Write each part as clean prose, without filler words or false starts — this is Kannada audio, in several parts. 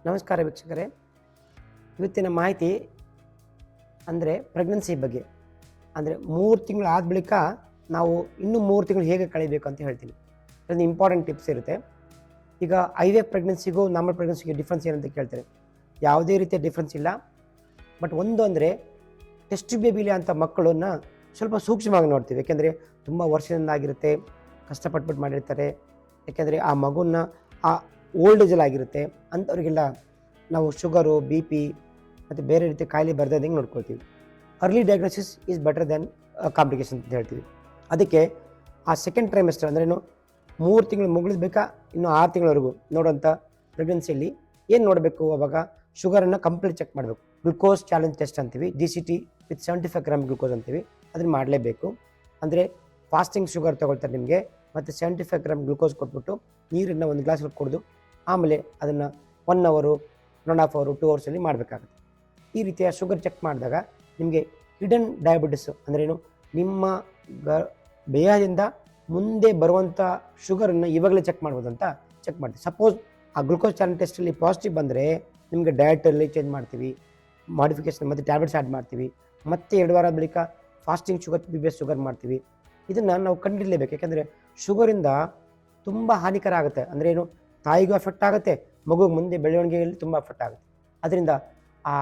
ನಮಸ್ಕಾರ ವೀಕ್ಷಕರೇ, ಇವತ್ತಿನ ಮಾಹಿತಿ ಅಂದರೆ ಪ್ರೆಗ್ನೆನ್ಸಿ ಬಗ್ಗೆ. ಅಂದರೆ 3 ತಿಂಗಳು ಆದ ಬಳಿಕ ನಾವು ಇನ್ನೂ 3 ತಿಂಗಳು ಹೇಗೆ ಕಳಿಬೇಕು ಅಂತ ಹೇಳ್ತೀನಿ. ಅದೊಂದು ಇಂಪಾರ್ಟೆಂಟ್ ಟಿಪ್ಸ್ ಇರುತ್ತೆ. ಈಗ IVF ಪ್ರೆಗ್ನೆನ್ಸಿಗೂ ನಾರ್ಮಲ್ ಪ್ರೆಗ್ನೆನ್ಸಿಗೆ ಡಿಫ್ರೆನ್ಸ್ ಏನಂತ ಕೇಳ್ತಾರೆ. ಯಾವುದೇ ರೀತಿಯ ಡಿಫ್ರೆನ್ಸ್ ಇಲ್ಲ. ಬಟ್ ಒಂದು ಅಂದರೆ ಟೆಸ್ಟ್ ಬೇಬಿಲಿ ಅಂತ ಮಕ್ಕಳನ್ನ ಸ್ವಲ್ಪ ಸೂಕ್ಷ್ಮವಾಗಿ ನೋಡ್ತೀವಿ. ಯಾಕೆಂದರೆ ತುಂಬ ವರ್ಷದಿಂದ ಆಗಿರುತ್ತೆ, ಕಷ್ಟಪಟ್ಬಿಟ್ಟು ಮಾಡಿರ್ತಾರೆ. ಯಾಕೆಂದರೆ ಆ ಮಗುನ ಆ ಓಲ್ಡ್ ಏಜಲ್ಲಿ ಆಗಿರುತ್ತೆ. ಅಂಥವ್ರಿಗೆಲ್ಲ ನಾವು ಶುಗರು, BP ಮತ್ತು ಬೇರೆ ರೀತಿಯ ಕಾಯಿಲೆ ಬರ್ದಂಗೆ ನೋಡ್ಕೊಳ್ತೀವಿ. Early diagnosis is better than complication ಅಂತ ಹೇಳ್ತೀವಿ. ಅದಕ್ಕೆ ಆ ಸೆಕೆಂಡ್ ಟ್ರೈಮೆಸ್ಟರ್ ಅಂದ್ರೇನು 3 ತಿಂಗಳು ಮುಗಿಸ್ಬೇಕಾ ಇನ್ನು 6 ತಿಂಗಳವರೆಗೂ ನೋಡೋಂಥ ಪ್ರೆಗ್ನೆನ್ಸಿಯಲ್ಲಿ ಏನು ನೋಡಬೇಕು? ಅವಾಗ ಶುಗರನ್ನು ಕಂಪ್ಲೀಟ್ ಚೆಕ್ ಮಾಡಬೇಕು. ಗ್ಲುಕೋಸ್ ಚಾಲೆಂಜ್ ಟೆಸ್ಟ್ ಅಂತೀವಿ, DCT ವಿತ್ 75 ಗ್ರಾಮ್ ಗ್ಲುಕೋಸ್ ಅಂತೀವಿ. ಅದನ್ನು ಮಾಡಲೇಬೇಕು. ಅಂದರೆ ಫಾಸ್ಟಿಂಗ್ ಶುಗರ್ ತೊಗೊಳ್ತಾರೆ ನಿಮಗೆ, ಮತ್ತು 75 ಗ್ರಾಮ್ ಗ್ಲುಕೋಸ್ ಕೊಟ್ಬಿಟ್ಟು ನೀರನ್ನು ಒಂದು ಗ್ಲಾಸಲ್ಲಿ ಕುಡಿದು ಆಮೇಲೆ ಅದನ್ನು 1 ಅವರು 1.5 ಅವರು 2 ಅವರ್ಸಲ್ಲಿ ಮಾಡಬೇಕಾಗುತ್ತೆ. ಈ ರೀತಿಯ ಶುಗರ್ ಚೆಕ್ ಮಾಡಿದಾಗ ನಿಮಗೆ ಹಿಡನ್ ಡಯಾಬಿಟಿಸು ಅಂದ್ರೇನು, ನಿಮ್ಮ ದೇಹದಿಂದ ಮುಂದೆ ಬರುವಂಥ ಶುಗರನ್ನು ಇವಾಗಲೇ ಚೆಕ್ ಮಾಡ್ಬೋದು ಅಂತ ಚೆಕ್ ಮಾಡ್ತೀವಿ. ಸಪೋಸ್ ಆ ಗ್ಲುಕೋಸ್ ಚಾಲೆಂಜ್ ಟೆಸ್ಟಲ್ಲಿ ಪಾಸಿಟಿವ್ ಬಂದರೆ ನಿಮಗೆ ಡಯಟಲ್ಲಿ ಚೇಂಜ್ ಮಾಡ್ತೀವಿ, ಮಾಡಿಫಿಕೇಷನ್ ಮತ್ತು ಟ್ಯಾಬ್ಲೆಟ್ಸ್ ಆ್ಯಡ್ ಮಾಡ್ತೀವಿ. ಮತ್ತೆ 2 ವಾರ ಬಳಿಕ ಫಾಸ್ಟಿಂಗ್ ಶುಗರ್ BBS ಶುಗರ್ ಮಾಡ್ತೀವಿ. ಇದನ್ನು ನಾವು ಕಂಡುಹಿಡಲೇಬೇಕು. ಯಾಕೆಂದರೆ ಶುಗರಿಂದ ತುಂಬ ಹಾನಿಕರ ಆಗುತ್ತೆ. ಅಂದ್ರೇನು, ತಾಯಿಗೂ ಎಫೆಕ್ಟ್ ಆಗುತ್ತೆ, ಮಗುಗೆ ಮುಂದೆ ಬೆಳವಣಿಗೆಯಲ್ಲಿ ತುಂಬ ಎಫೆಕ್ಟ್ ಆಗುತ್ತೆ. ಅದರಿಂದ ಆ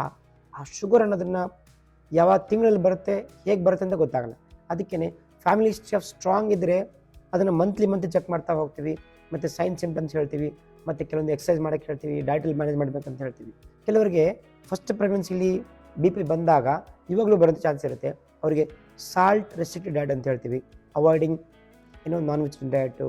ಶುಗರ್ ಅನ್ನೋದನ್ನು ಯಾವ ತಿಂಗಳಲ್ಲಿ ಬರುತ್ತೆ, ಹೇಗೆ ಬರುತ್ತೆ ಅಂತ ಗೊತ್ತಾಗಲ್ಲ. ಅದಕ್ಕೇ ಫ್ಯಾಮಿಲಿ ಹಿಸ್ಟ್ರಿ ಆಫ್ ಸ್ಟ್ರಾಂಗ್ ಇದ್ದರೆ ಅದನ್ನು ಮಂತ್ಲಿ ಚೆಕ್ ಮಾಡ್ತಾ ಹೋಗ್ತೀವಿ. ಮತ್ತು ಸೈನ್ ಸಿಂಪ್ಟಮ್ಸ್ ಹೇಳ್ತೀವಿ, ಮತ್ತು ಕೆಲವೊಂದು ಎಕ್ಸಸೈಸ್ ಮಾಡೋಕ್ಕೆ ಹೇಳ್ತೀವಿ, ಡಯಟಲ್ಲಿ ಮ್ಯಾನೇಜ್ ಮಾಡಬೇಕಂತ ಹೇಳ್ತೀವಿ. ಕೆಲವರಿಗೆ ಫಸ್ಟ್ ಪ್ರೆಗ್ನೆನ್ಸಿಲಿ BP ಬಂದಾಗ ಇವಾಗಲೂ ಬರೋದು ಚಾನ್ಸ್ ಇರುತ್ತೆ. ಅವರಿಗೆ ಸಾಲ್ಟ್ ರೆಸ್ಟ್ರಿಕ್ಟೆಡ್ ಡಯಟ್ ಅಂತ ಹೇಳ್ತೀವಿ. ಅವಾಯ್ಡಿಂಗ್ ನಾನ್ ವೆಜ್ ಡಯಟು,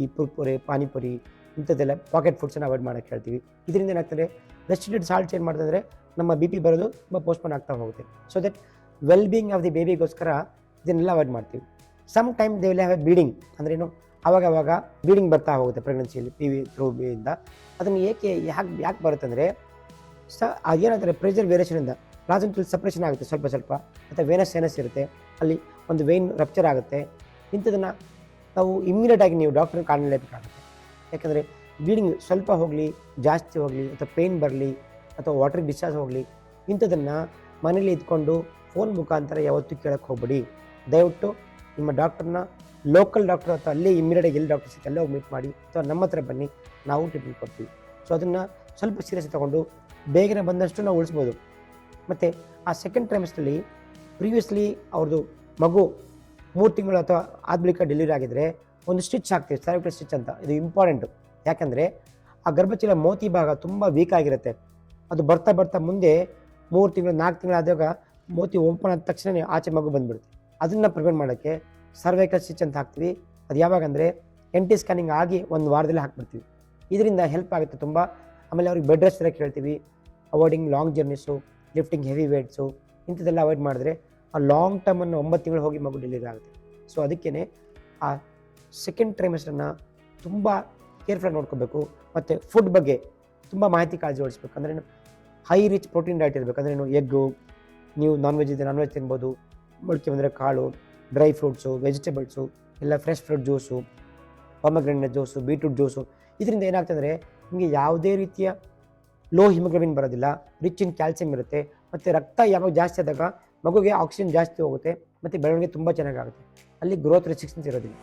ಈ ಕುರ್ಕುರೆ, ಪಾನಿಪುರಿ ಇಂಥದ್ದೆಲ್ಲ ಪಾಕೆಟ್ ಫುಡ್ಸನ್ನು ಅವಾಯ್ಡ್ ಮಾಡೋಕ್ಕೆ ಹೇಳ್ತೀವಿ. ಇದರಿಂದ ಏನಾಗ್ತದೆ, ರೆಸ್ಟ್ರಿಕ್ಟೆಡ್ ಸಾಲ್ಟ್ ಚೇಂಜ್ ಮಾಡಿದ್ರೆ ನಮ್ಮ BP ಬರೋದು ತುಂಬ ಪೋಸ್ಟ್ಪೋನ್ ಆಗ್ತಾ ಹೋಗುತ್ತೆ. So that well being of the ಬೇಬಿಗೋಸ್ಕರ ಇದನ್ನೆಲ್ಲ ಅವಾಯ್ಡ್ ಮಾಡ್ತೀವಿ. Some time they will have a bleeding, ಅಂದ್ರೇನು, ಆವಾಗ ಬ್ಲೀಡಿಂಗ್ ಬರ್ತಾ ಹೋಗುತ್ತೆ ಪ್ರೆಗ್ನೆನ್ಸಿಯಲ್ಲಿ PV ಥ್ರೂ ಇಂದ. ಅದನ್ನು ಯಾಕೆ ಬರುತ್ತೆ ಅಂದರೆ, ಅದೇನಂತಾರೆ ಪ್ರೆಷರ್ ವೇರಿಯೇಷನಿಂದ ಪ್ಲಾಸೆಂಟಲ್ ಸಪ್ರೇಷನ್ ಆಗುತ್ತೆ ಸ್ವಲ್ಪ, ಮತ್ತು ವೇನಸ್ ಸೈನಸ್ ಇರುತ್ತೆ, ಅಲ್ಲಿ ಒಂದು ವೇನ್ ರಪ್ಚರ್ ಆಗುತ್ತೆ. ಇಂಥದನ್ನು ನಾವು ಇಮ್ಮಿಡಿಯೇಟಾಗಿ ನೀವು ಡಾಕ್ಟ್ರನ್ನ ಕಾಣಲೇಬೇಕಾಗುತ್ತೆ. ಯಾಕಂದರೆ ಬ್ಲೀಡಿಂಗ್ ಸ್ವಲ್ಪ ಹೋಗಲಿ, ಜಾಸ್ತಿ ಹೋಗಲಿ, ಅಥವಾ ಪೇಯ್ನ್ ಬರಲಿ, ಅಥವಾ ವಾಟರ್ ಡಿಸ್ಚಾರ್ಜ್ ಹೋಗಲಿ, ಇಂಥದನ್ನು ಮನೇಲಿ ಇದ್ಕೊಂಡು ಫೋನ್ ಮುಖಾಂತರ ಯಾವತ್ತೂ ಕೇಳಕ್ಕೆ ಹೋಗ್ಬೇಡಿ. ದಯವಿಟ್ಟು ನಿಮ್ಮ ಡಾಕ್ಟ್ರನ್ನ, ಲೋಕಲ್ ಡಾಕ್ಟರ್ ಅಥವಾ ಅಲ್ಲೇ ಇಮ್ಮಿಡಿಯೇಟಾಗಿ ಎಲ್ಲಿ ಡಾಕ್ಟರ್ ಸಿಗುತ್ತೆ ಅಲ್ಲೇ ಹೋಗಿ ಮೀಟ್ ಮಾಡಿ, ಅಥವಾ ನಮ್ಮ ಹತ್ರ ಬನ್ನಿ, ನಾವು ಟ್ರೀಟ್ಮೆಂಟ್ ಕೊಡ್ತೀವಿ. ಸೊ ಅದನ್ನು ಸ್ವಲ್ಪ ಸೀರಿಯಸ್ ತೊಗೊಂಡು ಬೇಗನೆ ಬಂದಷ್ಟು ನಾವು ಉಳಿಸ್ಬೋದು. ಮತ್ತು ಆ ಸೆಕೆಂಡ್ ಟ್ರೈಮೆಸ್ಟ್ರಲ್ಲಿ ಪ್ರೀವಿಯಸ್ಲಿ ಅವ್ರದ್ದು ಮಗು 3 ತಿಂಗಳು ಅಥವಾ ಆದ ಬಳಿಕ ಡೆಲಿವರಿ ಆಗಿದ್ದರೆ ಒಂದು ಸ್ಟಿಚ್ ಹಾಕ್ತೀವಿ, ಸರ್ವಿಕಲ್ ಸ್ಟಿಚ್ ಅಂತ. ಇದು ಇಂಪಾರ್ಟೆಂಟು. ಯಾಕಂದರೆ ಆ ಗರ್ಭಚೀಲ ಮೋತಿ ಭಾಗ ತುಂಬ ವೀಕ್ ಆಗಿರುತ್ತೆ. ಅದು ಬರ್ತಾ ಮುಂದೆ 3 ತಿಂಗಳು 4 ತಿಂಗಳು ಆದಾಗ ಮೋತಿ ಓಪನ್ ಆದ ತಕ್ಷಣ ಆಚೆ ಮಗು ಬಂದುಬಿಡುತ್ತೆ. ಅದನ್ನು ಪ್ರಿವೆಂಟ್ ಮಾಡೋಕ್ಕೆ ಸರ್ವೈಕಲ್ ಸ್ಟಿಚ್ ಅಂತ ಹಾಕ್ತೀವಿ. ಅದು ಯಾವಾಗಂದರೆ NT ಸ್ಕ್ಯಾನಿಂಗ್ ಆಗಿ 1 ವಾರದಲ್ಲಿ ಹಾಕ್ಬಿಡ್ತೀವಿ. ಇದರಿಂದ ಹೆಲ್ಪ್ ಆಗುತ್ತೆ ತುಂಬ. ಆಮೇಲೆ ಅವ್ರಿಗೆ ಬೆಡ್ ರೆಸ್ಟ್ ಇರೋಕ್ಕೆ ಹೇಳ್ತೀವಿ. ಅವಾಯ್ಡಿಂಗ್ ಲಾಂಗ್ ಜರ್ನೀಸು, ಲಿಫ್ಟಿಂಗ್ ಹೆವಿ ವೇಟ್ಸು, ಇಂಥದ್ದೆಲ್ಲ ಅವಾಯ್ಡ್ ಮಾಡಿದ್ರೆ ಆ ಲಾಂಗ್ ಟರ್ಮನ್ನು 9 ತಿಂಗಳು ಹೋಗಿ ಮಗು ಡೆಲಿವರಿ ಆಗುತ್ತೆ. ಸೊ ಅದಕ್ಕೇ ಆ ಸೆಕೆಂಡ್ ಟ್ರೈಮೆಸ್ಟರ್ನ ತುಂಬ ಕೇರ್ಫುಲ್ಲಾಗಿ ನೋಡ್ಕೋಬೇಕು. ಮತ್ತು ಫುಡ್ ಬಗ್ಗೆ ತುಂಬ ಮಾಹಿತಿ ಕಾಳಜಿ ವಹಿಸ್ಬೇಕು. ಅಂದ್ರೆ ಹೈ ರಿಚ್ ಪ್ರೋಟೀನ್ ಡಯಟ್ ಇರಬೇಕು. ಅಂದ್ರೇನು, ಎಗ್ಗು, ನೀವು ನಾನ್ ವೆಜ್ ಇದ್ದರೆ ನಾನ್ ವೆಜ್ ತಿನ್ಬೋದು, ಮೊಳಕೆ ಬಂದರೆ ಕಾಳು, ಡ್ರೈ ಫ್ರೂಟ್ಸು, ವೆಜಿಟೇಬಲ್ಸು, ಎಲ್ಲ fresh fruit juice, pomegranate juice, beetroot juice. ಇದರಿಂದ ಏನಾಗ್ತಂದರೆ ನಿಮಗೆ ಯಾವುದೇ ರೀತಿಯ ಲೋ ಹಿಮೋಗ್ಲೋಬಿನ್ ಬರೋದಿಲ್ಲ, ರಿಚ್ ಇನ್ ಕ್ಯಾಲ್ಸಿಯಂ ಇರುತ್ತೆ. ಮತ್ತು ರಕ್ತ ಯಾವಾಗ ಜಾಸ್ತಿ ಆದಾಗ ಮಗುಗೆ ಆಕ್ಸಿಜನ್ ಜಾಸ್ತಿ ಹೋಗುತ್ತೆ, ಮತ್ತು ಬೆಳವಣಿಗೆ ತುಂಬ ಚೆನ್ನಾಗಾಗುತ್ತೆ. ಅಲ್ಲಿ ಗ್ರೋತ್ ರೆಸ್ಟ್ರಿಕ್ಷನ್ಸ್ ಇರೋದಿಲ್ಲ.